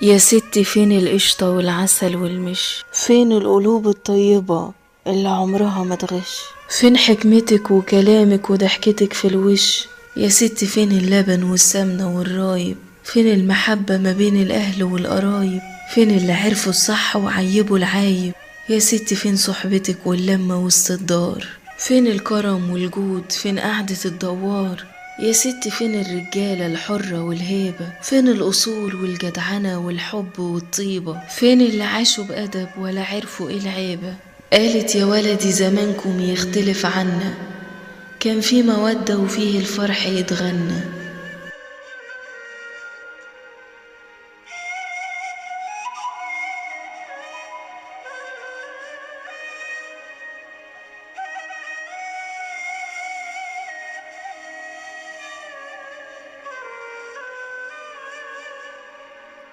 يا ستي فين القشطة والعسل والمش؟ فين القلوب الطيبة اللي عمرها ما تغش؟ فين حكمتك وكلامك وضحكتك في الوش؟ يا ستي فين اللبن والسمنة والرايب؟ فين المحبة ما بين الأهل والقرايب؟ فين اللي عرفوا الصح وعيبوا العايب؟ يا ستي فين صحبتك واللمة وسط الدار؟ فين الكرم والجود؟ فين قعدة الدوار؟ يا ستي فين الرجالة الحرة والهيبة؟ فين الأصول والجدعنة والحب والطيبة؟ فين اللي عاشوا بأدب ولا عرفوا إيه العيبة؟ قالت يا ولدي زمانكم يختلف عنا، كان في مودة وفيه الفرح يتغنى،